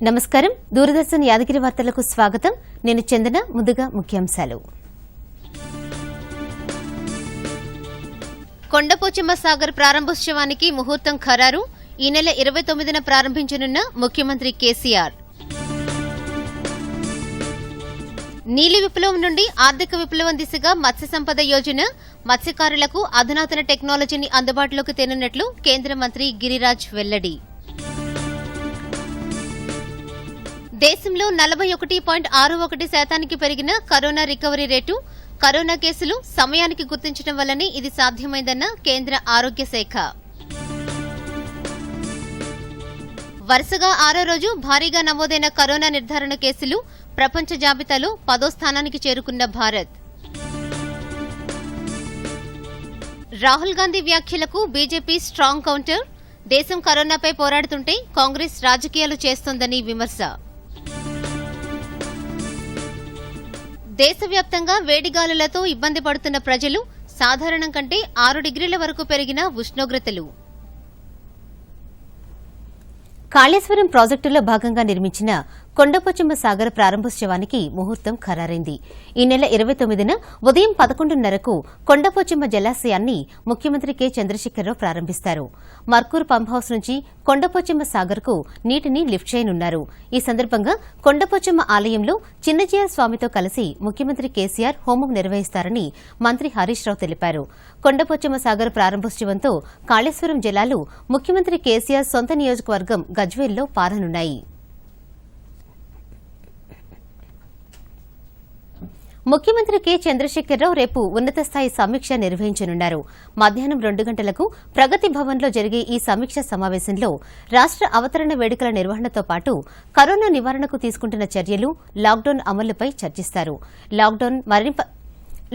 నమస్కారం. దూరదర్శన్ యాదగిరి వార్తలకు స్వాగతం. నేను చందన. ముందుగా ముఖ్యాంశాలు. కొండపోచమ్మ సాగర్ ప్రారంభోత్సవానికి ముహూర్తం ఖరారు. ఈ నెల 29న ప్రారంభించనున్న ముఖ్యమంత్రి కేసీఆర్. నీలి విప్లవం నుండి ఆర్థిక విప్లవం దిశగా మత్స్య సంపద యోజన, మత్స్యకారులకు అధునాతన టెక్నాలజీని అందుబాటులోకి తేనున్నట్లు కేంద్ర మంత్రి గిరిరాజ్ వెల్లడి. దేశంలో 41.61% పెరిగిన కరోనా రికవరీ రేటు. కరోనా కేసులు సమయానికి గుర్తించడం వల్లనే ఇది సాధ్యమైందన్న కేంద్ర ఆరోగ్య శాఖ. వరుసగా 6వ రోజు భారీగా నమోదైన కరోనా నిర్ధారణ కేసులు. ప్రపంచ జాబితాలో 10వ స్థానానికి చేరుకున్న భారత్. రాహుల్ గాంధీ వ్యాఖ్యలకు బీజేపీ స్ట్రాంగ్ కౌంటర్. దేశం కరోనాపై పోరాడుతుంటే కాంగ్రెస్ రాజకీయాలు చేస్తోందని విమర్శ. దేశవ్యాప్తంగా వేడిగాలులతో ఇబ్బంది పడుతున్న ప్రజలు. సాధారణం కంటే 6 డిగ్రీల వరకు పెరిగిన ఉష్ణోగ్రతలు. కాళేశ్వరం ప్రాజెక్టులో భాగంగా నిర్మించిన కొండపోచమ్మ సాగర్ ప్రారంభోత్సవానికి ముహూర్తం ఖరారైంది. ఈ నెల 29న ఉదయం 11:30కు కొండపోచమ్మ జలాశయాన్ని ముఖ్యమంత్రి కె చంద్రశేఖరరావు ప్రారంభిస్తారు. మర్కూర్ పంప్ హౌస్ నుంచి కొండపోచమ్మ సాగర్కు నీటిని లిఫ్ట్ చేయనున్నారు. ఈ సందర్భంగా కొండపోచమ్మ ఆలయంలో చిన్నజీయర్ స్వామితో కలిసి ముఖ్యమంత్రి కేసీఆర్ హోమం నిర్వహిస్తారని మంత్రి హరీష్ రావు తెలిపారు. కొండపోచమ్మ సాగర్ ప్రారంభోత్సవంతో కాళేశ్వరం జలాలు ముఖ్యమంత్రి కేసీఆర్ సొంత నియోజకవర్గం గజ్వేల్లో పారనున్నాయి. ముఖ్యమంత్రి కె చంద్రశేఖరరావు రేపు ఉన్నత స్థాయి సమీక్ష నిర్వహించనున్నారు. మధ్యాహ్నం 2 గంటలకు ప్రగతి భవన్లో జరిగే ఈ సమీక్ష సమావేశంలో రాష్ట అవతరణ వేడుకల నిర్వహణతో పాటు కరోనా నివారణకు తీసుకుంటున్న చర్యలు, లాక్డౌన్ అమలుపై చర్చిస్తారు.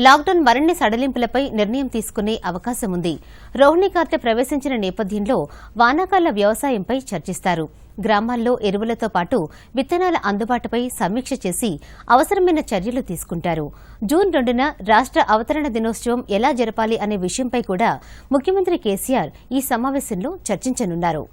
లాక్డౌన్ మరిన్ని సడలింపులపై నిర్ణయం తీసుకునే అవకాశం ఉంది. రోహిణి కార్తె ప్రవేశించిన నేపథ్యంలో వానాకాల వ్యవసాయంపై చర్చిస్తారు. గ్రామాల్లో ఎరువులతో పాటు విత్తనాల అందుబాటుపై సమీక్ష చేసి అవసరమైన చర్యలు తీసుకుంటారు. జూన్ 2న రాష్ట అవతరణ దినోత్సవం ఎలా జరపాలి అనే విషయంపై కూడా ముఖ్యమంత్రి కేసీఆర్ ఈ సమావేశంలో చర్చించనున్నారు.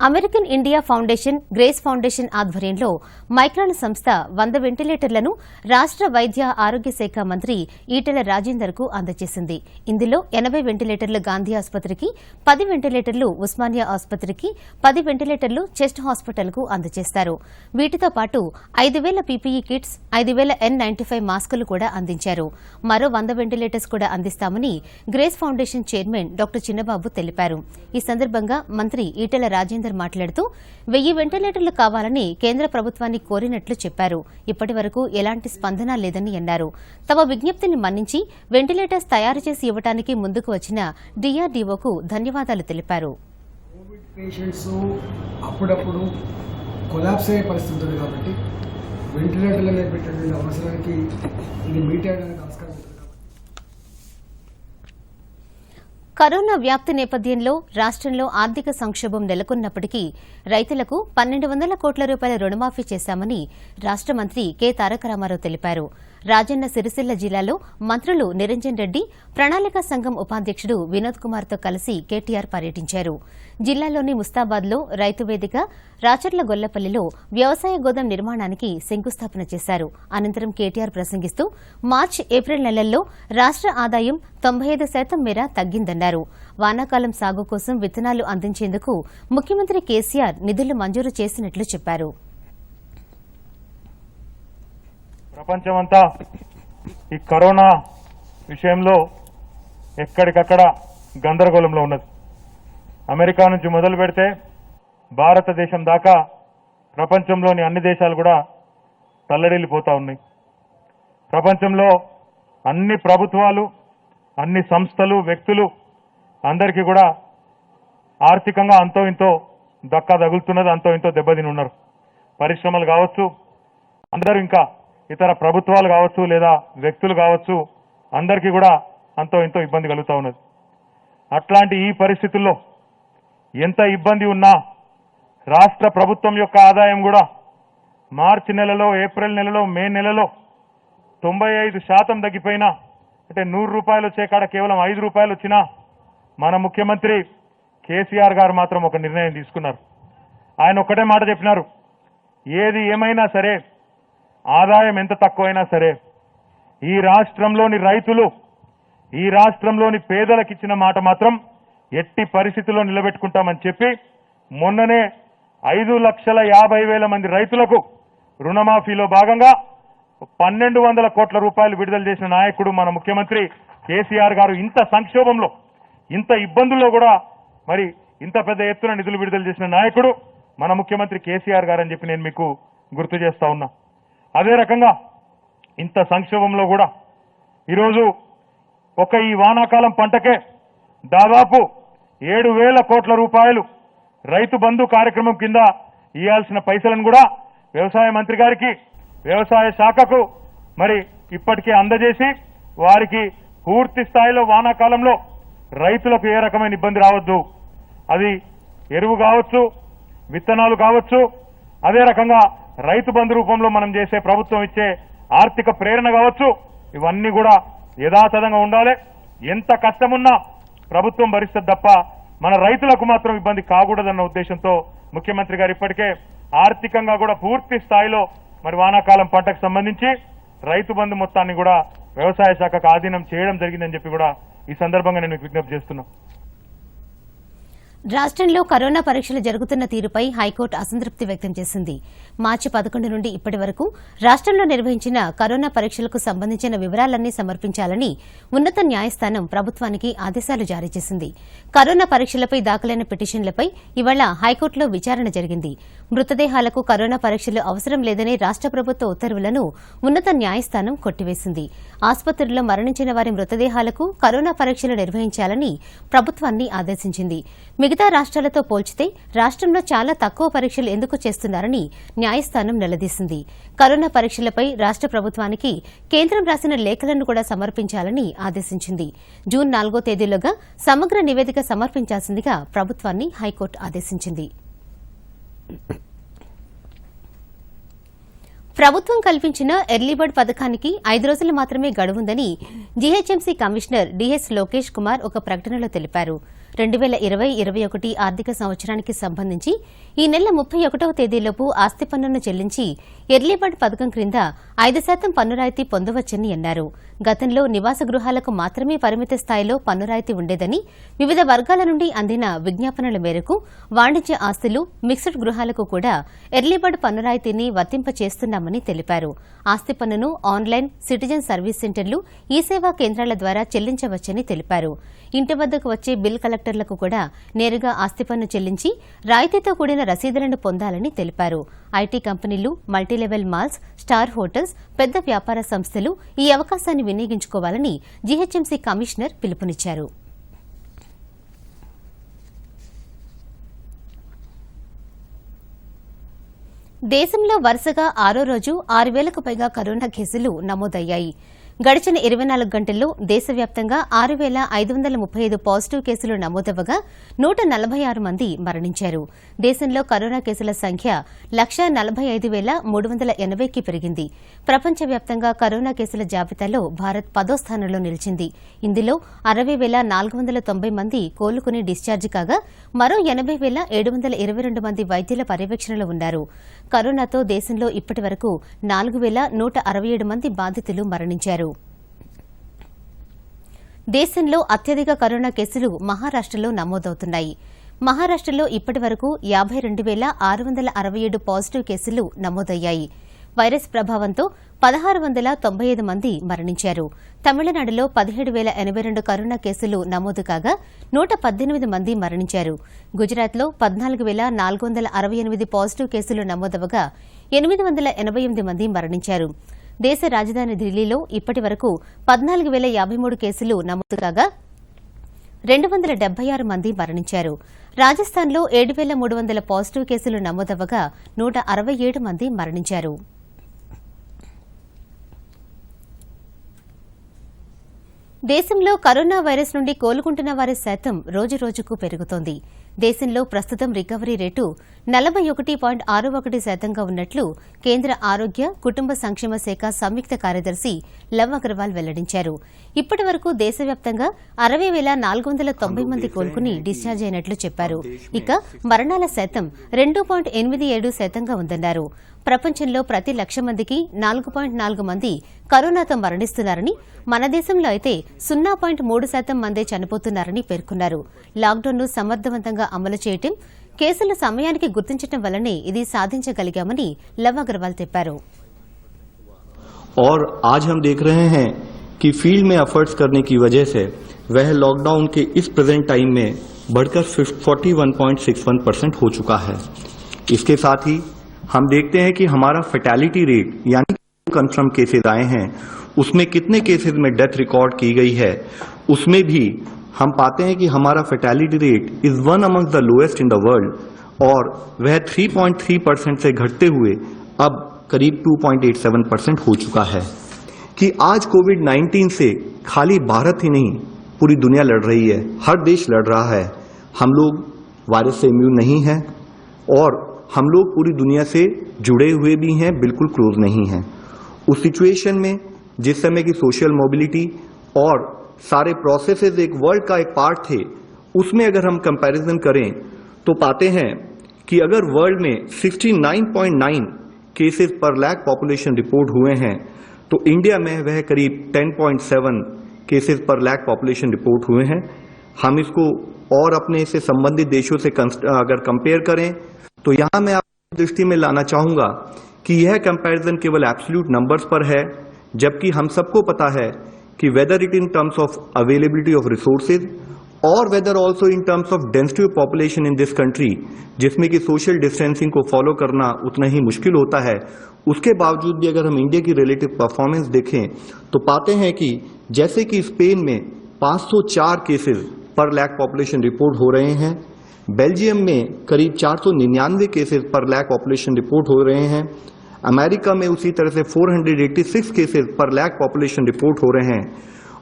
American India foundation, grace foundation ఆధ్వర్యంలో మైక్రాన్ సంస్థ 100 వెంటిలేటర్లను రాష్ట వైద్య ఆరోగ్య శాఖ మంత్రి ఈటెల రాజేందర్కు అందజేసింది. ఇందులో 80 వెంటిలేటర్లు గాంధీ ఆసుపత్రికి, 10 వెంటిలేటర్లు ఉస్మానియా ఆసుపత్రికి, 10 వెంటిలేటర్లు చెస్ట్ హాస్పిటల్కు అందజేస్తారు. వీటితో పాటు 5,000 పీపీఈ కిట్స్, 5,000 N95 మాస్కులు కూడా అందించారు. మరో 100 వెంటిలేటర్స్ కూడా అందిస్తామని గ్రేస్ ఫౌండేషన్ చైర్మన్ డాక్టర్ చిన్నబాబు తెలిపారు. ఈ సందర్భంగా మంత్రి ఈటెల రాజేందర్ మాట్లాడుతూ 1000 వెంటిలేటర్లు కావాలని కేంద్ర ప్రభుత్వాన్ని కోరినట్లు చెప్పారు. ఇప్పటి వరకు ఎలాంటి స్పందన లేదని అన్నారు. తమ విజ్ఞప్తిని మన్నించి వెంటిలేటర్స్ తయారు చేసి ఇవ్వడానికి ముందుకు వచ్చిన డీఆర్డీఓకు ధన్యవాదాలు తెలిపారు. అప్పుడప్పుడు కొలాప్స్ అయ్యే పరిస్థితి ఉంటుంది కాబట్టి వెంటిలేటర్లు పెట్టే అవసరానికి ఇది మీట్ అయ్యడానికి ఆస్కారం ఉంటుంది. కరోనా వ్యాప్తి నేపథ్యంలో రాష్ట్రంలో ఆర్థిక సంక్షోభం నెలకొన్నప్పటికీ రైతులకు 1,200 కోట్ల రూపాయల రుణమాఫీ చేశామని రాష్ట మంత్రి కె తారక రామారావు తెలిపారు. రాజన్న సిరిసిల్ల జిల్లాలో మంత్రులు నిరంజన్ రెడ్డి, ప్రణాళిక సంఘం ఉపాధ్యక్షుడు వినోద్ కుమార్తో కలిసి కేటీఆర్ పర్యటించారు. జిల్లాలోని ముస్తాబాద్లో రైతు వేదిక, రాచర్ల గొల్లపల్లిలో వ్యవసాయ గోదాం నిర్మాణానికి శంకుస్థాపన చేశారు. అనంతరం కేటీఆర్ ప్రసంగిస్తూ మార్చి, ఏప్రిల్ నెలల్లో రాష్ట ఆదాయం 95% మేర తగ్గిందన్నారు. వానాకాలం సాగు కోసం విత్తనాలు అందించేందుకు ముఖ్యమంత్రి కేసీఆర్ నిధులు మంజూరు చేసినట్లు చెప్పారు. ప్రపంచమంతా ఈ కరోనా విషయంలో ఎక్కడికక్కడ గందరగోళంలో ఉన్నది. అమెరికా నుంచి మొదలు పెడితే భారతదేశం దాకా ప్రపంచంలోని అన్ని దేశాలు కూడా తల్లడిల్లిపోతా ఉన్నాయి. ప్రపంచంలో అన్ని ప్రభుత్వాలు, అన్ని సంస్థలు, వ్యక్తులు అందరికీ కూడా ఆర్థికంగా అంతో ఇంతో దక్కా తగులుతున్నది, అంతో ఇంతో దెబ్బతిని ఉన్నారు. పరిశ్రమలు కావచ్చు, అందరూ ఇంకా ఇతర ప్రభుత్వాలు కావచ్చు లేదా వ్యక్తులు కావచ్చు, అందరికీ కూడా అంతో ఇంతో ఇబ్బంది కలుగుతూ ఉన్నది. అట్లాంటి ఈ పరిస్థితుల్లో ఎంత ఇబ్బంది ఉన్నా రాష్ట్ర ప్రభుత్వం యొక్క ఆదాయం కూడా మార్చి నెలలో, ఏప్రిల్ నెలలో, మే నెలలో 95% తగ్గిపోయినా, అంటే 100 రూపాయలు వచ్చే కాడ కేవలం 5 రూపాయలు వచ్చినా మన ముఖ్యమంత్రి కేసీఆర్ గారు మాత్రం ఒక నిర్ణయం తీసుకున్నారు. ఆయన ఒక్కటే మాట చెప్పినారు, ఏది ఏమైనా సరే, ఆదాయం ఎంత తక్కువైనా సరే, ఈ రాష్ట్రంలోని రైతులు, ఈ రాష్ట్రంలోని పేదలకు ఇచ్చిన మాట మాత్రం ఎట్టి పరిస్థితుల్లో నిలబెట్టుకుంటామని చెప్పి మొన్ననే 5,50,000 మంది రైతులకు రుణమాఫీలో భాగంగా 1,200 కోట్ల రూపాయలు విడుదల చేసిన నాయకుడు మన ముఖ్యమంత్రి కేసీఆర్ గారు. ఇంత సంక్షోభంలో, ఇంత ఇబ్బందుల్లో కూడా మరి ఇంత పెద్ద ఎత్తున నిధులు విడుదల చేసిన నాయకుడు మన ముఖ్యమంత్రి కేసీఆర్ గారు అని చెప్పి నేను మీకు గుర్తు చేస్తా ఉన్నా. అదే రకంగా ఇంత సంక్షోభంలో కూడా ఈరోజు ఒక ఈ వానాకాలం పంటకే దాదాపు 7,000 కోట్ల రూపాయలు రైతు బంధు కార్యక్రమం కింద ఇవ్వాల్సిన పైసలను కూడా వ్యవసాయ మంత్రి గారికి, వ్యవసాయ శాఖకు మరి ఇప్పటికే అందజేసి వారికి పూర్తి స్థాయిలో వానాకాలంలో రైతులకు ఏ రకమైన ఇబ్బంది రావద్దు, అది ఎరువు కావచ్చు, విత్తనాలు కావచ్చు, అదే రకంగా రైతు బంధు రూపంలో మనం చేసే ప్రభుత్వం ఇచ్చే ఆర్థిక ప్రేరణ కావచ్చు, ఇవన్నీ కూడా యథాతథంగా ఉండాలి. ఎంత కష్టమున్నా ప్రభుత్వం భరిస్తుంది తప్ప మన రైతులకు మాత్రం ఇబ్బంది కాకూడదన్న ఉద్దేశంతో ముఖ్యమంత్రి గారు ఇప్పటికే ఆర్థికంగా కూడా పూర్తి స్థాయిలో మరి వానాకాలం పంటకు సంబంధించి రైతు బంధు మొత్తాన్ని కూడా వ్యవసాయ శాఖకు ఆధీనం చేయడం జరిగిందని చెప్పి కూడా ఈ సందర్భంగా నేను విజ్ఞప్తి చేస్తున్నా. రాష్ట్రంలో కరోనా పరీక్షలు జరుగుతున్న తీరుపై హైకోర్టు అసంతృప్తి వ్యక్తం చేసింది. మార్చి 11 నుండి ఇప్పటి వరకు రాష్ట్రంలో నిర్వహించిన కరోనా పరీక్షలకు సంబంధించిన వివరాలన్నీ సమర్పించాలని ఉన్నత న్యాయస్థానం ప్రభుత్వానికి ఆదేశాలు జారీ చేసింది. కరోనా పరీక్షలపై దాఖలైన పిటిషన్లపై ఇవాళ హైకోర్టులో విచారణ జరిగింది. మృతదేహాలకు కరోనా పరీక్షలు అవసరం లేదనే రాష్ట ప్రభుత్వ ఉత్తర్వులను ఉన్నత న్యాయస్థానం కొట్టివేసింది. ఆసుపత్రుల్లో మరణించిన వారి మృతదేహాలకు కరోనా పరీక్షలు నిర్వహించాలని ప్రభుత్వాన్ని ఆదేశించింది. మిగతా రాష్ట్రాలతో పోల్చితే రాష్ట్రంలో చాలా తక్కువ పరీక్షలు ఎందుకు చేస్తున్నారని న్యాయస్థానం నిలదీసింది. కరోనా పరీక్షలపై రాష్ట ప్రభుత్వానికి కేంద్రం రాసిన లేఖలను కూడా సమర్పించాలని ఆదేశించింది. జూన్ 4వ తేదీలోగా సమగ్ర నివేదిక సమర్పించాల్సిందిగా ప్రభుత్వాన్ని హైకోర్టు ఆదేశించింది. ప్రభుత్వం కల్పించిన ఎర్లీ బర్డ్ పథకానికి 5 రోజులు మాత్రమే గడువుందని GHMC commissioner DS Lokesh Kumar ఒక ప్రకటనలో తెలిపారు. 2020-21 ఆర్థిక సంవత్సరానికి సంబంధించి ఈ నెల 31వ తేదీలోపు ఆస్తి పన్నును చెల్లించి ఎర్లీ బర్డ్ పథకం క్రింద 5% పన్ను రాయితీ పొందవచ్చని అన్నారు. గతంలో నివాస గృహాలకు మాత్రమే పరిమిత స్థాయిలో పన్ను రాయితీ ఉండేదని, వివిధ వర్గాల నుండి అందిన విజ్ఞాపనల మేరకు వాణిజ్య ఆస్తులు, మిక్స్డ్ గృహాలకు కూడా ఎర్లీ బర్డ్ పన్ను రాయితీని వర్తింపచేస్తున్నామని తెలిపారు. ఆస్తి పన్నును ఆన్లైన్, సిటిజన్ సర్వీస్ సెంటర్లు, ఈ సేవా కేంద్రాల ద్వారా చెల్లించవచ్చని తెలిపారు. ఇంటి వద్దకు వచ్చే బిల్ కలెక్టర్లకు కూడా నేరుగా ఆస్తి పన్ను చెల్లించి రాయితీతో కూడిన రసీదులను పొందాలని తెలిపారు. ఐటీ కంపెనీలు, మల్టీలెవెల్ మాల్స్, స్టార్ హోటల్స్, పెద్ద వ్యాపార సంస్థలు ఈ అవకాశాన్ని వినియోగించుకోవాలని జీహెచ్ఎంసీ కమిషనర్ పిలుపునిచ్చారు. దేశంలో వరుసగా 6వ రోజు 6,000కు పైగా కరోనా కేసులు నమోదయ్యాయి. గడిచిన 24 గంటల్లో దేశవ్యాప్తంగా 6,535 పాజిటివ్ కేసులు నమోదవగా 146 మంది మరణించారు. దేశంలో కరోనా కేసుల సంఖ్య 1,45,380కి పెరిగింది. ప్రపంచవ్యాప్తంగా కరోనా కేసుల జాబితాలో భారత్ 10వ స్థానంలో నిలిచింది. ఇందులో 60,490 మంది కోలుకుని డిశ్చార్జి కాగా మరో 80,722 మంది వైద్యుల పర్యవేక్షణలో ఉన్నారు. కరోనాతో దేశంలో ఇప్పటి వరకు 4,167 మంది బాధితులు మరణించారు. దేశంలో అత్యధిక కరోనా కేసులు మహారాష్టలో నమోదవుతున్నాయి. మహారాష్టలో ఇప్పటి వరకు 52,667 పాజిటివ్ కేసులు నమోదయ్యాయి. వైరస్ ప్రభావంతో 1,695 మంది మరణించారు. తమిళనాడులో 17,082 కరోనా కేసులు నమోదు కాగా 118 మంది మరణించారు. గుజరాత్లో 14,468 పాజిటివ్ కేసులు నమోదవగా 888 మంది మరణించారు. దేశ రాజధాని ఢిల్లీలో ఇప్పటి వరకు 14,053 కేసులు నమోదు కాగా 276 మంది మరణించారు. రాజస్థాన్లో 7,300 పాజిటివ్ కేసులు నమోదవగా 167 మంది మరణించారు. దేశంలో కరోనా వైరస్ నుండి కోలుకుంటున్న వారి శాతం రోజురోజుకు పెరుగుతోంది. దేశంలో ప్రస్తుతం రికవరీ రేటు 41.61% ఉన్నట్లు కేంద్ర ఆరోగ్య కుటుంబ సంక్షేమ శాఖ సంయుక్త కార్యదర్శి లవ్ అగర్వాల్ వెల్లడించారు. ఇప్పటి వరకు దేశవ్యాప్తంగా 60,490 మంది కోలుకుని డిశ్చార్జ్ అయినట్లు చెప్పారు. ఇక మరణాల శాతం 2.87%గా ఉందన్నారు. ప్రపంచంలో ప్రతి 1,00,000 మందికి 4.4 మంది కరోనాతో మరణిస్తున్నారని, మన దేశంలో అయితే 0.3% మందే చనిపోతున్నారని పేర్కొన్నారు. లాక్డౌన్ను సమర్థవంతంగా అమలు చేయటం, కేసుల సమయానికి గుర్తించడం వల్లనే ఇది సాధించగలిగామని లవ్ అగర్వాల్ చెప్పారు. और आज हम देख रहे हैं कि फील्ड में एफर्ट्स करने की वजह से वह लॉकडाउन के इस प्रेजेंट टाइम में बढ़कर 41.61% हो चुका है। इसके साथ ही हम देखते हैं कि हमारा फैटेलिटी रेट यानी कंफर्म केसेस आए हैं उसमें कितने केसेस में डेथ रिकॉर्ड की गई है, उसमें भी हम पाते हैं कि हमारा fatality rate is one among the lowest in the world और वह 3.3% से घटते हुए अब करीब 2.87% हो चुका है। कि आज कोविड-19 से खाली भारत ही नहीं पूरी दुनिया लड़ रही है, हर देश लड़ रहा है। हम लोग वायरस से इम्यून नहीं हैं और हम लोग पूरी दुनिया से जुड़े हुए भी हैं, बिल्कुल क्लोज नहीं हैं। उस सिचुएशन में जिस समय की सोशल मोबिलिटी और सारे प्रोसेसेस एक वर्ल्ड का एक पार्ट थे, उसमें अगर हम कंपैरिजन करें तो पाते हैं कि अगर वर्ल्ड में 69.9 केसेस पर लाख पॉपुलेशन रिपोर्ट हुए हैं तो इंडिया में वह करीब 10.7 केसेस पर लाख पॉपुलेशन रिपोर्ट हुए हैं। हम इसको और अपने से संबंधित देशों से अगर कंपेयर करें तो यहां मैं आपकी दृष्टि में लाना चाहूंगा कि यह कंपैरिजन केवल एब्सोल्यूट नंबर्स पर है, जबकि हम सबको पता है कि whether it in terms of availability of resources और whether also in terms of density of population in this country, जिसमें कि सोशल डिस्टेंसिंग को फॉलो करना उतना ही मुश्किल होता है, उसके बावजूद भी अगर हम इंडिया की रिलेटिव परफॉर्मेंस देखें तो पाते हैं कि जैसे कि स्पेन में 504 केसेस पर लाख पॉपुलेशन रिपोर्ट हो रहे हैं, बेल्जियम में करीब 499 केसेस पर लाख पॉपुलेशन रिपोर्ट हो रहे हैं, अमेरिका में उसी तरह से 486 केसेस पर लाख पॉपुलेशन रिपोर्ट हो रहे हैं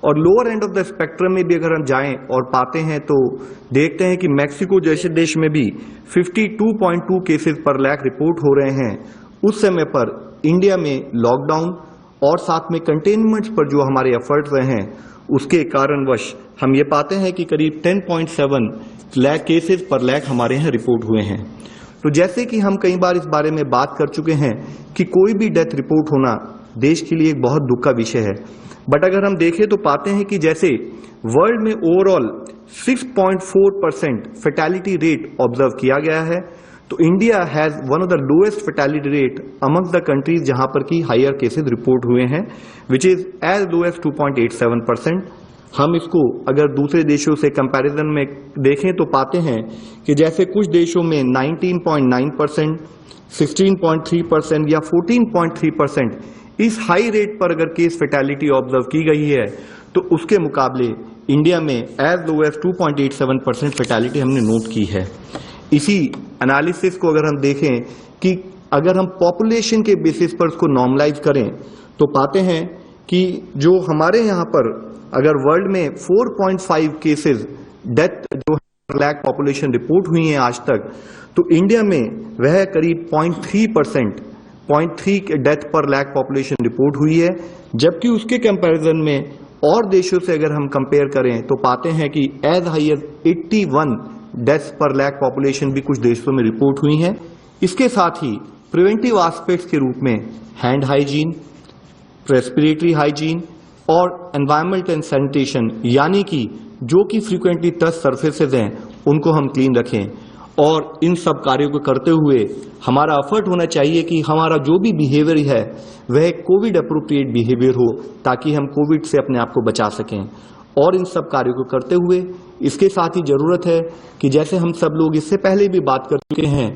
और lower end of the spectrum में भी अगर हम जाएं और पाते हैं तो देखते हैं कि मैक्सिको जैसे देश में भी 52.2 केसेस पर लाख रिपोर्ट हो रहे हैं। उस समय पर इंडिया में लॉकडाउन और साथ में कंटेनमेंट्स पर जो हमारे एफर्ट्स रहे हैं उसके कारणवश हम ये पाते हैं कि करीब 10.7 लाख केसेस पर लाख हमारे यहाँ रिपोर्ट हुए हैं। तो जैसे कि हम कई बार इस बारे में बात कर चुके हैं कि कोई भी डेथ रिपोर्ट होना देश के लिए एक बहुत दुख का विषय है, बट अगर हम देखें तो पाते हैं कि जैसे वर्ल्ड में ओवरऑल 6.4% फैटेलिटी रेट ऑब्जर्व किया गया है, तो India has one of the lowest fatality rate among the countries जहां पर की हायर केसेस रिपोर्ट हुए हैं, which is as low as 2.87%। हम इसको अगर दूसरे देशों से कंपैरिजन में देखें तो पाते हैं कि जैसे कुछ देशों में 19.9%, 16.3% या 14.3% इस हाई रेट पर अगर केस फैटेलिटी ऑब्जर्व की गई है, तो उसके मुकाबले इंडिया में एज लो एज 2.87% फैटेलिटी हमने नोट की है। इसी एनालिसिस को अगर हम देखें कि अगर हम पॉपुलेशन के बेसिस पर उसको नॉर्मलाइज करें तो पाते हैं कि जो हमारे यहाँ पर अगर वर्ल्ड में 4.5 केसेस डेथ जो लाख पॉपुलेशन रिपोर्ट हुई है आज तक, तो इंडिया में वह करीब 0.3 डेथ पर लाख पॉपुलेशन रिपोर्ट हुई है, जबकि उसके कंपैरिजन में और देशों से अगर हम कंपेयर करें तो पाते हैं कि एज हाई एज 81 डेथ्स पर लाख पॉपुलेशन भी कुछ देशों में रिपोर्ट हुई हैं। इसके साथ ही प्रिवेंटिव एस्पेक्ट्स के रूप में हैंड हाइजीन, रेस्पिरेटरी हाइजीन और एनवायरमेंट एंड सैनिटेशन, यानी कि जो कि फ्रीक्वेंटली टच सर्फेसेज हैं उनको हम क्लीन रखें। और इन सब कार्यों को करते हुए हमारा एफर्ट होना चाहिए कि हमारा जो भी बिहेवियर है वह कोविड अप्रोप्रिएट बिहेवियर हो, ताकि हम कोविड से अपने आप को बचा सकें। और इन सब कार्यों को करते हुए इसके साथ ही जरूरत है कि जैसे हम सब लोग इससे पहले भी बात कर चुके हैं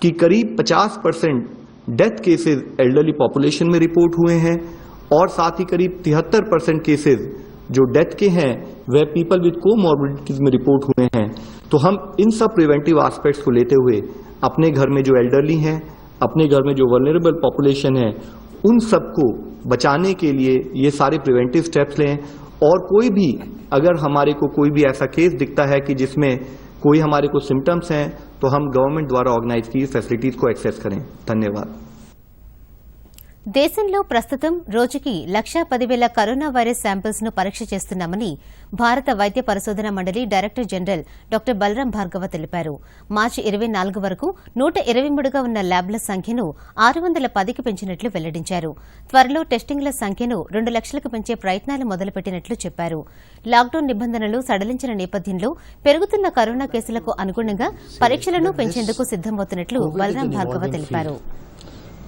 कि करीब 50% डेथ केसेस एल्डरली पॉपुलेशन में रिपोर्ट हुए हैं और साथ ही करीब 73% केसेस जो डेथ के हैं वह पीपल विद कोमॉर्बिडिटीज में रिपोर्ट हुए हैं। तो हम इन सब प्रिवेंटिव एस्पेक्ट्स को लेते हुए अपने घर में जो एल्डरली हैं, अपने घर में जो वल्नरेबल पॉपुलेशन है, उन सबको बचाने के लिए ये सारे प्रिवेंटिव स्टेप्स लें। और कोई भी अगर हमारे को कोई भी ऐसा केस दिखता है कि जिसमें कोई हमारे को सिम्टम्स हैं तो हम गवर्नमेंट द्वारा ऑर्गेनाइज की फैसिलिटीज को एक्सेस करें। धन्यवाद। దేశంలో ప్రస్తుతం రోజుకి 1,10,000 కరోనా వైరస్ శాంపిల్స్ ను పరీక్ష చేస్తున్నామని భారత వైద్య పరిశోధన మండలి director general doctor Balaram Bhargava తెలిపారు. మార్చి 24 వరకు 123గా ఉన్న ల్యాబ్ల సంఖ్యను 610కి పెంచినట్లు వెల్లడించారు. త్వరలో టెస్టింగ్ల సంఖ్యను 2 లక్షలకు పెంచే ప్రయత్నాలు మొదలుపెట్టినట్లు చెప్పారు. లాక్డౌన్ నిబంధనలు సడలించిన నేపథ్యంలో పెరుగుతున్న కరోనా కేసులకు అనుగుణంగా పరీక్షలను పెంచేందుకు సిద్దమవుతున్నట్లు బలరాం భార్గవ తెలిపారు.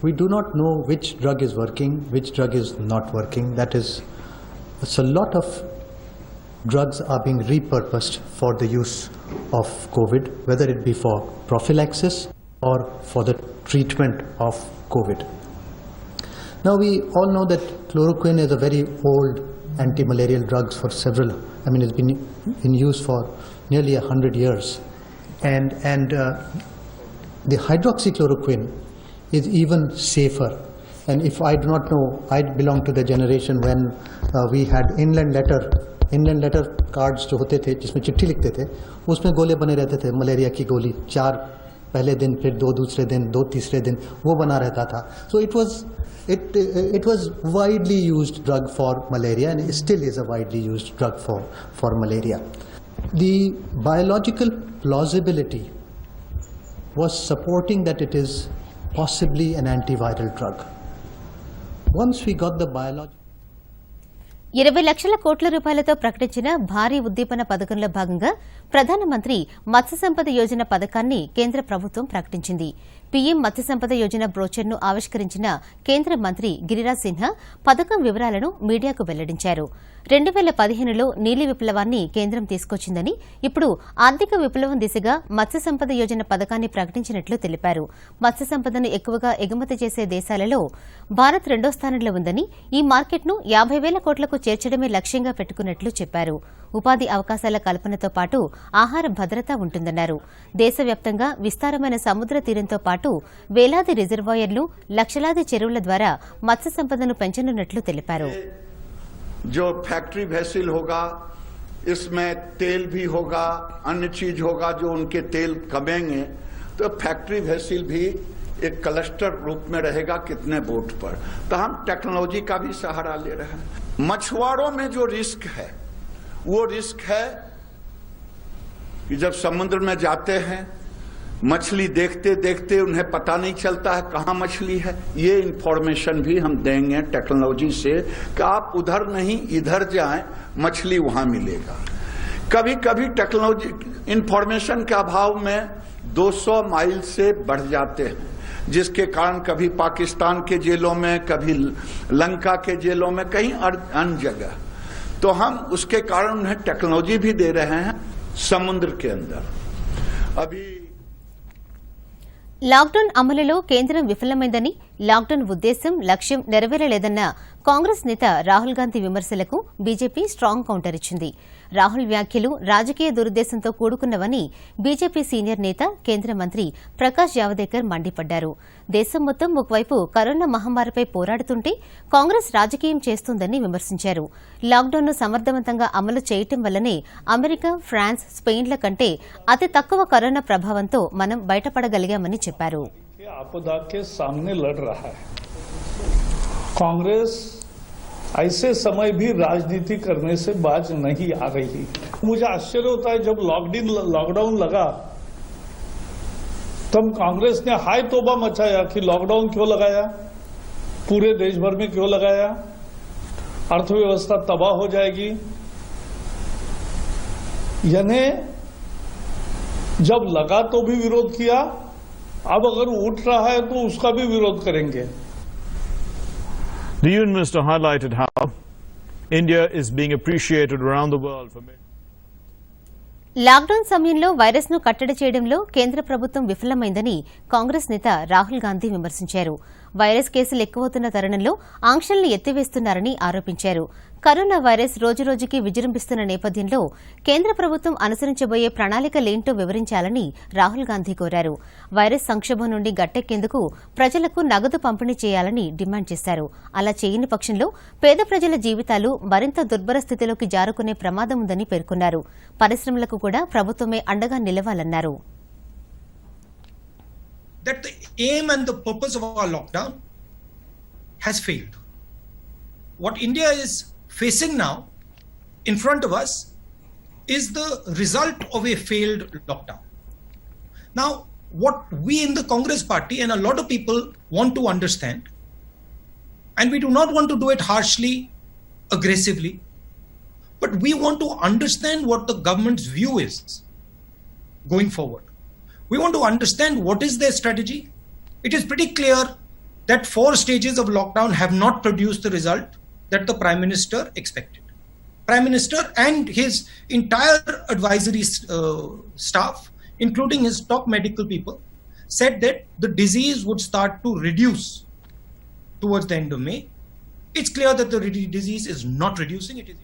We do not know which drug is working, which drug is not working. That is, a lot of drugs are being repurposed for the use of COVID, whether it be for prophylaxis or for the treatment of COVID. Now we all know that chloroquine is a very old anti-malarial drug for several, it's been in use for nearly 100 years. And the hydroxychloroquine is even safer. And if I do not know, I belong to the generation when we had inland letter cards जो होते थे जिसमें चिट्ठी लिखते थे, उसमें गोले बने रहते थे। मलेरिया की गोली 4 पहले दिन, फिर 2 दूसरे दिन, 2 तीसरे दिन, वो बना रहता था. So it was widely used drug for malaria, and it still is a widely used drug for malaria. The biological plausibility was supporting that it is possibly an antiviral drug. Once we got the biology 20 లక్షల కోట్ల రూపాయలతో ప్రకటించిన భారీ ఉద్దీపన పథకంలో భాగంగా ప్రధానమంత్రి మత్స్య సంపద యోజన పథకాన్ని కేంద్ర ప్రభుత్వం ప్రకటించింది. పీఎం మత్స్య సంపద యోజన బ్రోచర్ను ఆవిష్కరించిన కేంద్ర మంత్రి గిరిరాజ్ సిన్హా పథకం వివరాలను మీడియాకు వెల్లడించారు. 2015లో నీలి విప్లవాన్ని కేంద్రం తీసుకొచ్చిందని, ఇప్పుడు ఆర్థిక విప్లవం దిశగా మత్స్య సంపద యోజన పథకాన్ని ప్రకటించినట్లు తెలిపారు. మత్స్య సంపదను ఎక్కువగా ఎగుమతి చేసే దేశాలలో భారత్ 2వ స్థానంలో ఉందని, ఈ మార్కెట్ను 50,000 కోట్లకు చేర్చడమే లక్ష్యంగా పెట్టుకున్నట్లు చెప్పారు. ఉపాధి అవకాశాల కల్పనతో పాటు ఆహార భద్రత ఉంటుందన్నారు. దేశవ్యాప్తంగా విస్తారమైన సముద్ర తీరంతో పాటు వేలాది రిజర్వాయర్లు, లక్షలాది చెరువుల ద్వారా మత్స్య సంపదను పెంచనున్నట్లు తెలిపారు. जो फैक्ट्री वेसल होगा, इसमें तेल भी होगा, अन्य चीज होगा जो उनके तेल कमेंगे, तो फैक्ट्री वेसल भी एक क्लस्टर रूप में रहेगा कितने बोट पर. तो हम टेक्नोलॉजी का भी सहारा ले रहे हैं. मछुआरों में जो रिस्क है वो रिस्क है कि जब समुद्र में जाते हैं मछली देखते देखते उन्हें पता नहीं चलता है कहाँ मछली है. ये इंफॉर्मेशन भी हम देंगे टेक्नोलॉजी से कि आप उधर नहीं इधर जाएं, मछली वहां मिलेगा. कभी कभी टेक्नोलॉजी इंफॉर्मेशन के अभाव में 200 माइल से बढ़ जाते हैं, जिसके कारण कभी पाकिस्तान के जेलों में, कभी लंका के जेलों में, कहीं अन्य जगह. तो हम उसके कारण उन्हें टेक्नोलॉजी भी दे रहे हैं समुद्र के अंदर. अभी లాక్డౌన్ అమలులో కేంద్రం విఫలమైందని, లాక్డౌన్ ఉద్దేశం, లక్ష్యం నెరవేరలేదన్న కాంగ్రెస్ నేత రాహుల్ గాంధీ విమర్శలకు బీజేపీ స్ట్రాంగ్ కౌంటర్ ఇచ్చింది. రాహుల్ వ్యాఖ్యలు రాజకీయ దురుద్దేశంతో కూడుకున్నవని బీజేపీ సీనియర్ నేత, కేంద్ర మంత్రి ప్రకాష్ జావదేకర్ మండిపడ్డారు. దేశం మొత్తం ఒకవైపు కరోనా మహమ్మారిపై పోరాడుతుంటే కాంగ్రెస్ రాజకీయం చేస్తోందని విమర్శించారు. లాక్డౌన్ను సమర్థవంతంగా అమలు చేయటం వల్లనే అమెరికా, ఫ్రాన్స్, స్పెయిన్ల కంటే అతి తక్కువ కరోనా ప్రభావంతో మనం బయటపడగలిగామని చెప్పారు. कांग्रेस ऐसे समय भी राजनीति करने से बाज नहीं आ रही. मुझे आश्चर्य होता है जब लॉकडाउन लगा तब कांग्रेस ने हाय तौबा मचाया कि लॉकडाउन क्यों लगाया, पूरे देश भर में क्यों लगाया, अर्थव्यवस्था तबाह हो जाएगी. यानी जब लगा तो भी विरोध किया, अब अगर उठ रहा है तो उसका भी विरोध करेंगे. The Union Minister highlighted how India is being appreciated around the world for lockdown సమయంలో వైరస్ ను కట్టడి చేయడంలో కేంద్ర ప్రభుత్వం విఫలమైందని కాంగ్రెస్ నేత రాహుల్ గాంధీ విమర్శించారు. వైరస్ కేసులు ఎక్కువవుతున్న తరుణంలో ఆంక్షల్ని ఎత్తివేస్తున్నారని ఆరోపించారు. కరోనా వైరస్ రోజురోజుకి విజృంభిస్తున్న నేపథ్యంలో కేంద్ర ప్రభుత్వం అనుసరించబోయే ప్రణాళికలేంటో వివరించాలని రాహుల్ గాంధీ కోరారు. వైరస్ సంక్షోభం నుండి గట్టెక్కేందుకు ప్రజలకు నగదు పంపిణీ చేయాలని డిమాండ్ చేశారు. అలా చేయని పక్షంలో పేద ప్రజల జీవితాలు మరింత దుర్భర స్థితిలోకి జారుకునే ప్రమాదం ఉందని పేర్కొన్నారు. పరిశ్రమలకు కూడా ప్రభుత్వమే అండగా నిలవాలన్నారు. That the aim and the purpose of our lockdown has failed. What India is facing now in front of us is the result of a failed lockdown. Now, what we in the Congress party and a lot of people want to understand, and we do not want to do it harshly, aggressively, but we want to understand what the government's view is going forward. We want to understand what is their strategy. It is pretty clear that 4 stages of lockdown have not produced the result that the Prime Minister expected. Prime Minister and his entire advisory staff, including his top medical people, said that the disease would start to reduce towards the end of May. It's clear that the disease is not reducing. It is.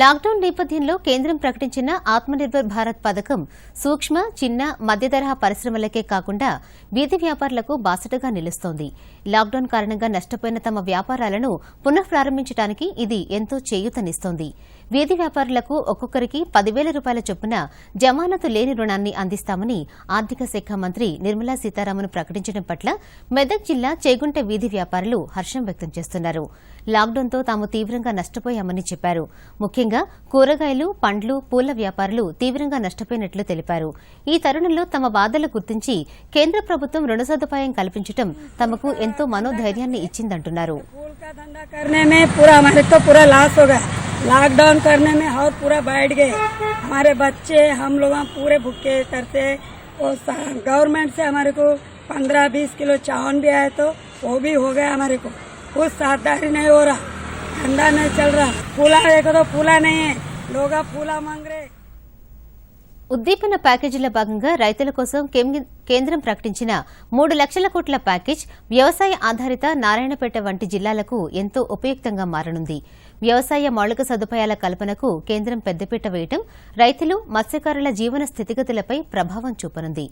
Lockdown నేపథ్యంలో కేంద్రం ప్రకటించిన ఆత్మనిర్భర్ భారత్ పథకం సూక్ష్మ, చిన్న, మధ్యతరహా పరిశ్రమలకే కాకుండా వీధి వ్యాపారులకు బాసటగా నిలుస్తోంది. లాక్డౌన్ కారణంగా నష్టపోయిన తమ వ్యాపారాలను పునః ప్రారంభించడానికి ఇది ఎంతో చేయూతనిస్తోంది. వీధి వ్యాపారులకు ఒక్కొక్కరికి 10,000 రూపాయల చొప్పున జమానతు లేని రుణాన్ని అందిస్తామని ఆర్థిక శాఖ మంత్రి నిర్మలా సీతారామన్ ప్రకటించడం పట్ల మెదక్ జిల్లా చేగుంట వీధి వ్యాపారులు హర్షం వ్యక్తం చేస్తున్నారు. లాక్డౌన్తో తాము తీవ్రంగా నష్టపోయామని చెప్పారు. ముఖ్యంగా కూరగాయలు, పండ్లు, పూల వ్యాపారులు తీవ్రంగా నష్టపోయినట్లు తెలిపారు. ఈ తరుణంలో తమ బాధలు గుర్తించి కేంద్ర ప్రభుత్వం రుణ సదుపాయం కల్పించడం తమకు ఎంతో మనోధైర్యాన్ని ఇచ్చిందంటున్నారు. लॉकडाउन करने में और पूरा बैठ गए, हमारे बच्चे हम लोग पूरे भूखे करते। और गवर्नमेंट से हमारे को 15-20 किलो चावल भी आए तो वो भी हो गया हमारे को। कुछ साझेदारी नहीं हो रहा, धंधा नहीं चल रहा। फूला देखो तो फूला नहीं है, लोग फूला मांग रहे। ఉద్దీపన ప్యాకేజీల భాగంగా రైతుల కోసం కేంద్రం ప్రకటించిన 3 లక్షల కోట్ల ప్యాకేజ్ వ్యవసాయ ఆధారిత నారాయణపేట వంటి జిల్లాలకు ఎంతో ఉపయుక్తంగా మారనుంది. వ్యవసాయ మౌలిక సదుపాయాల కల్పనకు కేంద్రం పెద్దపీట వేయడం రైతులు, మత్స్యకారుల జీవన స్థితిగతులపై ప్రభావం చూపనుంది.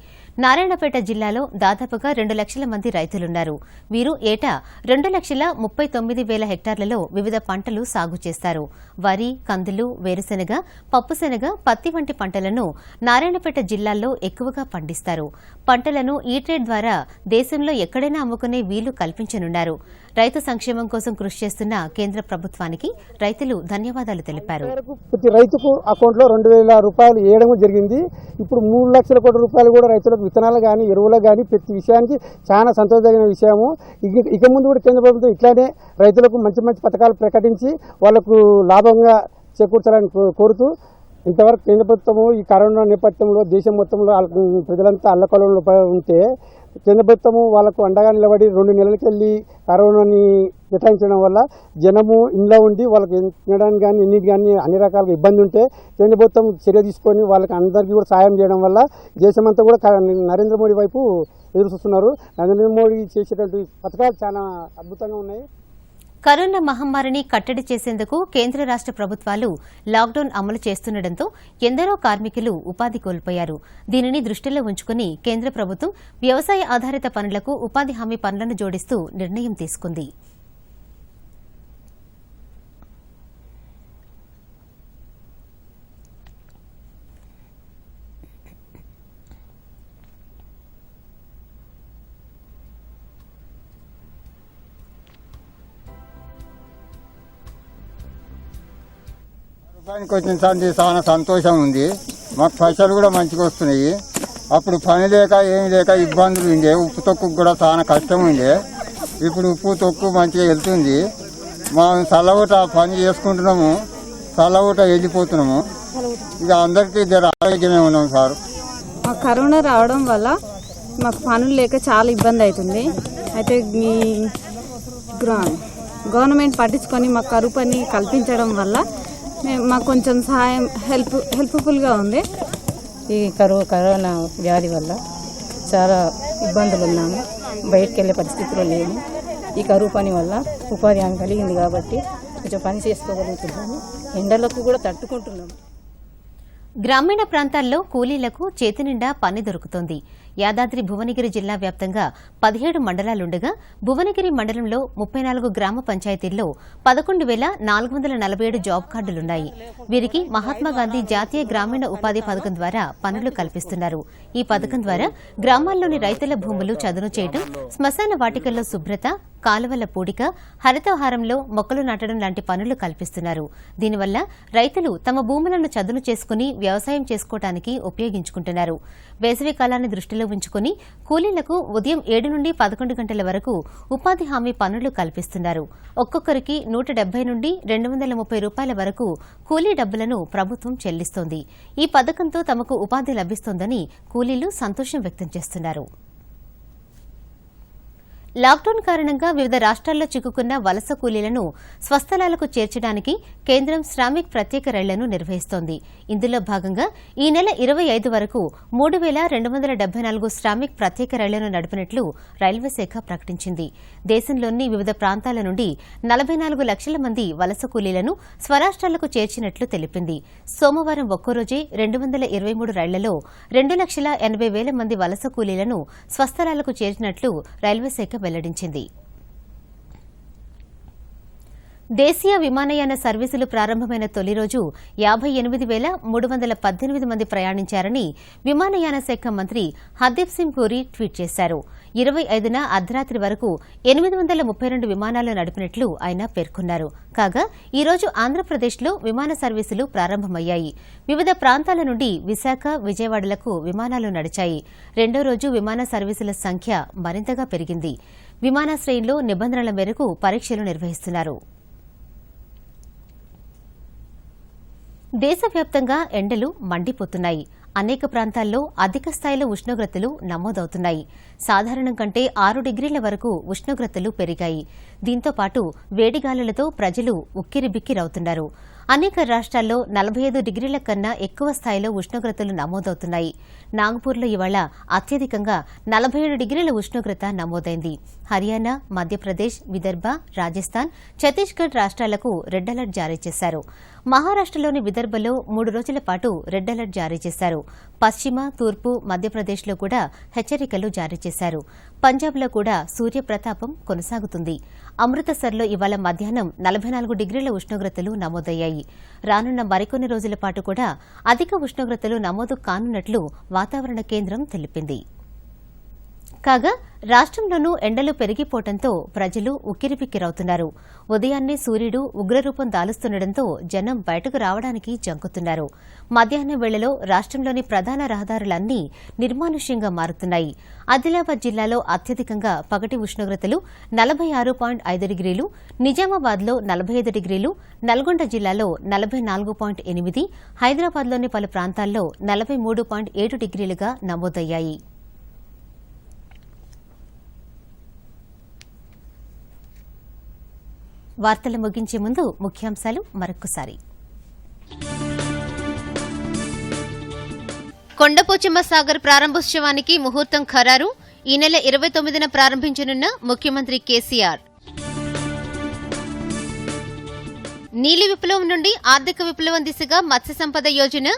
నారాయణపేట జిల్లాలో దాదాపుగా 2 లక్షల మంది రైతులున్నారు. వీరు ఏటా 2,39,000 హెక్టార్లలో వివిధ పంటలు సాగు చేస్తారు. వరి, కందులు, వేరుశెనగ, పప్పుశెనగ, పత్తి వంటి పంటలను నారాయణపేట జిల్లాల్లో ఎక్కువగా పండిస్తారు. పంటలను ఈ ట్రేడ్ ద్వారా దేశంలో ఎక్కడైనా అమ్ముకునే వీలు కల్పించనున్నారు. రైతు సంక్షేమం కోసం కృషి చేస్తున్న కేంద్ర ప్రభుత్వానికి రైతులు ధన్యవాదాలు తెలిపారు. ప్రతి రైతుకు అకౌంట్లో 2,000 రూపాయలు వేయడం జరిగింది. ఇప్పుడు 3 లక్షల కోట్ల రూపాయలు కూడా రైతులకు విత్తనాలు కానీ, ఎరువులు కానీ ప్రతి విషయానికి చాలా సంతోషమైన విషయము. ఇక ముందు కూడా కేంద్ర ప్రభుత్వం ఇట్లానే రైతులకు మంచి మంచి పథకాలు ప్రకటించి వాళ్లకు లాభంగా చేకూర్చాలని కోరుతూ, ఇంతవరకు కేంద్ర ప్రభుత్వము ఈ కరోనా నేపథ్యంలో దేశం మొత్తంలో ప్రజలంతా అల్లకల్లోలంలో ఉంటే కేంద్ర ప్రభుత్వము వాళ్ళకు అండగా నిలబడి 2 నెలలకి వెళ్ళి కరోనాని కేటాయించడం వల్ల జనము ఇంట్లో ఉండి వాళ్ళకి తినడానికి కానీ ఎన్నిటి కానీ అన్ని రకాలుగా ఇబ్బంది ఉంటే కేంద్ర ప్రభుత్వం చర్య తీసుకొని వాళ్ళకి అందరికీ కూడా సాయం చేయడం వల్ల దేశమంతా కూడా నరేంద్ర మోడీ వైపు ఎదురు చూస్తున్నారు. నరేంద్ర మోడీ చేసేటువంటి పథకాలు చాలా అద్భుతంగా ఉన్నాయి. కరోనా మహమ్మారిని కట్టడి చేసేందుకు కేంద్ర రాష్ట ప్రభుత్వాలు లాక్డౌన్ అమలు చేస్తుండటంతో ఎందరో కార్మికులు ఉపాధి కోల్పోయారు. దీనిని దృష్టిలో ఉంచుకుని కేంద్ర ప్రభుత్వం వ్యవసాయ ఆధారిత పనులకు ఉపాధి హామీ పనులను జోడిస్తూ నిర్ణయం తీసుకుంది. పనికి వచ్చిన చాలా సంతోషం ఉంది. మాకు పైసలు కూడా మంచిగా వస్తున్నాయి. అప్పుడు పని లేక ఏమి లేక ఇబ్బందులు ఉండే, ఉప్పు తొక్కు కూడా చాలా కష్టం ఉండే. ఇప్పుడు ఉప్పు తొక్కు మంచిగా వెళ్తుంది. మా చల్లవుట పని చేసుకుంటున్నాము, చల్లవుట వెళ్ళిపోతున్నాము. ఇక అందరికీ జర ఆరోగ్యమే ఉన్నాం సార్. కరోనా రావడం వల్ల మాకు పనులు లేక చాలా ఇబ్బంది అవుతుంది. అయితే మీ గవర్నమెంట్ పట్టించుకొని మాకు కరువు పని కల్పించడం వల్ల మాకు కొంచెం సహాయం హెల్ప్ఫుల్గా ఉంది. ఈ కరోనా వ్యాధి వల్ల చాలా ఇబ్బందులు ఉన్నాము, బయటకు వెళ్ళే పరిస్థితిలో లేము. ఈ కరువు పని వల్ల ఉపాధి హామీ కలిగింది కాబట్టి కొంచెం పని చేసుకోగలుగుతున్నాము. ఎండలకు కూడా తట్టుకుంటున్నాము. గ్రామీణ ప్రాంతాల్లో కూలీలకు చేతి నిండా పని దొరుకుతోంది. యాదాద్రి భువనగిరి జిల్లా వ్యాప్తంగా 17 మండలాలుండగా భువనగిరి మండలంలో 34 గ్రామ పంచాయతీల్లో 11,447 జాబ్ కార్డులున్నాయి. వీరికి మహాత్మాగాంధీ జాతీయ గ్రామీణ ఉపాధి పథకం ద్వారా పనులు కల్పిస్తున్నారు. ఈ పథకం ద్వారా గ్రామాల్లోని రైతుల భూములు చదును చేయడం, శ్మశాన వాటికల్లో శుభ్రత, కాలువల పూడిక, హరితహారంలో మొక్కలు నాటడం లాంటి పనులు కల్పిస్తున్నారు. దీనివల్ల రైతులు తమ భూములను చదును చేసుకుని వ్యవసాయం చేసుకోవడానికి ఉపయోగించుకుంటున్నారు. వేసవి కాలాన్ని దృష్టిలో ఉంచుకుని కూలీలకు ఉదయం 7 నుండి 11 గంటల వరకు ఉపాధి హామీ పనులు కల్పిస్తున్నారు. ఒక్కొక్కరికి 170 నుండి 230 రూపాయల వరకు కూలీ డబ్బులను ప్రభుత్వం చెల్లిస్తోంది. ఈ పథకంతో తమకు ఉపాధి లభిస్తోందని కూలీలు సంతోషం వ్యక్తం చేస్తున్నారు. లాక్డౌన్ కారణంగా వివిధ రాష్ట్రాల్లో చిక్కుకున్న వలస కూలీలను స్వస్థలాలకు చేర్చడానికి కేంద్రం శ్రామిక్ ప్రత్యేక రైళ్లను నిర్వహిస్తోంది. ఇందులో భాగంగా ఈ నెల 25 వరకు 3,274 శ్రామిక్ ప్రత్యేక రైళ్లను నడిపినట్లు రైల్వే శాఖ ప్రకటించింది. దేశంలోని వివిధ ప్రాంతాల నుండి 44 లక్షల మంది వలస కూలీలను స్వరాష్ట్రాలకు చేర్చినట్లు తెలిపింది. సోమవారం ఒక్కరోజే 223 రైళ్లలో 2,80,000 మంది వలస కూలీలను స్వస్థలాలకు చేర్చినట్లు రైల్వే శాఖ వెల్లడించింది. దేశీయ విమానయాన సర్వీసులు ప్రారంభమైన తొలి రోజు 58,318 మంది ప్రయాణించారని విమానయాన శాఖ మంత్రి హర్దీప్ సింగ్ పూరి ట్వీట్ చేశారు. 25న అర్ధరాత్రి వరకు 832 విమానాలు నడిపినట్లు ఆయన పేర్కొన్నారు. కాగా ఈ రోజు ఆంధ్రప్రదేశ్లో విమాన సర్వీసులు ప్రారంభమయ్యాయి. వివిధ ప్రాంతాల నుండి విశాఖ, విజయవాడలకు విమానాలు నడిచాయి. రెండో రోజు విమాన సర్వీసుల సంఖ్య మరింతగా పెరిగింది. విమానాశ్రయంలో నిబంధనల మేరకు పరీక్షలు నిర్వహిస్తున్నారు. దేశవ్యాప్తంగా ఎండలు మండిపోతున్నాయి. అనేక ప్రాంతాల్లో అధిక స్థాయిలో ఉష్ణోగ్రతలు నమోదవుతున్నాయి. సాధారణం కంటే 6 డిగ్రీల వరకు ఉష్ణోగ్రతలు పెరిగాయి. దీంతో పాటు వేడిగాలులతో ప్రజలు ఉక్కిరిబిక్కిరవుతున్నారు. అనేక రాష్ట్రాల్లో 45 డిగ్రీల కన్నా ఎక్కువ స్థాయిలో ఉష్ణోగ్రతలు నమోదవుతున్నాయి. నాగ్పూర్లో ఇవాళ అత్యధికంగా 47 డిగ్రీల ఉష్ణోగ్రత నమోదైంది. హర్యానా, మధ్యప్రదేశ్, విదర్భ, రాజస్థాన్, ఛత్తీస్గఢ్ రాష్ట్రాలకు రెడ్ అలర్ట్ జారీ చేశారు. మహారాష్టలోని విదర్భలో 3 రోజుల పాటు రెడ్ అలర్ట్ జారీ చేశారు. పశ్చిమ, తూర్పు మధ్యప్రదేశ్లో కూడా హెచ్చరికలు జారీ చేశారు. పంజాబ్లో కూడా సూర్యప్రతాపం కొనసాగుతుంది. అమృతసర్లో ఇవాళ మధ్యాహ్నం 44 డిగ్రీల ఉష్ణోగ్రతలు నమోదయ్యాయి. రానున్న మరికొన్ని రోజుల పాటు కూడా అధిక ఉష్ణోగ్రతలు నమోదు కానున్నట్లు వాతావరణ కేంద్రం తెలిపింది. కాగా రాష్ట్రంలోనూ ఎండలు పెరిగిపోవడంతో ప్రజలు ఉక్కిరిబిక్కిరవుతున్నారు. ఉదయాన్నే సూర్యుడు ఉగ్రరూపం దాలుస్తుండటంతో జనం బయటకు రావడానికి జంకుతున్నారు. మధ్యాహ్నం వేళలో రాష్ట్రంలోని ప్రధాన రహదారులన్నీ నిర్మానుష్యంగా మారుతున్నాయి. ఆదిలాబాద్ జిల్లాలో అత్యధికంగా పగటి ఉష్ణోగ్రతలు 46.5 డిగ్రీలు, నిజామాబాద్లో 45 డిగ్రీలు, నల్గొండ జిల్లాలో 44.8, హైదరాబాద్లోని పలు ప్రాంతాల్లో 43.7 డిగ్రీలుగా నమోదయ్యాయి. వార్తలు ముగించే ముందు ముఖ్యాంశాలు మరొక్కసారి. కొండపోచమ్మ సాగర్ ప్రారంభోత్సవానికి ముహూర్తం ఖరారు. ఈ నెల 29న ప్రారంభించనున్న ముఖ్యమంత్రి కేసీఆర్. నీలి విప్లవం నుండి ఆర్థిక విప్లవం దిశగా మత్స్య సంపద యోజన,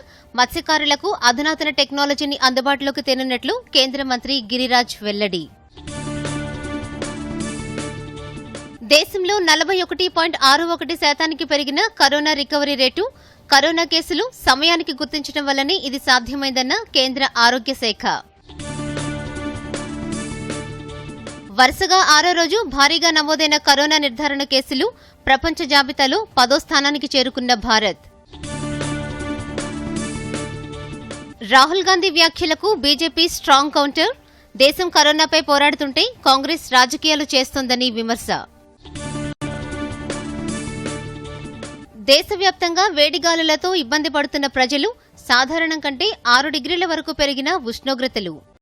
మత్స్యకారులకు అధునాతన టెక్నాలజీని అందుబాటులోకి తేనున్నట్లు కేంద్ర మంత్రి గిరిరాజ్ వెల్లడి. దేశంలో 41.61% పెరిగిన కరోనా రికవరీ రేటు. కరోనా కేసులు సమయానికి గుర్తించడం వల్లనే ఇది సాధ్యమైందన్న కేంద్ర ఆరోగ్య శాఖ. వరుసగా 6వ రోజు భారీగా నమోదైన కరోనా నిర్ధారణ కేసులు. ప్రపంచ జాబితాలో 10వ స్థానానికి చేరుకున్న భారత్. రాహుల్ గాంధీ వ్యాఖ్యలకు బీజేపీ స్ట్రాంగ్ కౌంటర్. దేశం కరోనాపై పోరాడుతుంటే కాంగ్రెస్ రాజకీయాలు చేస్తోందని విమర్శ. దేశవ్యాప్తంగా వేడిగాలులతో ఇబ్బంది పడుతున్న ప్రజలు. సాధారణం కంటే 6 డిగ్రీల వరకు పెరిగిన ఉష్ణోగ్రతలు.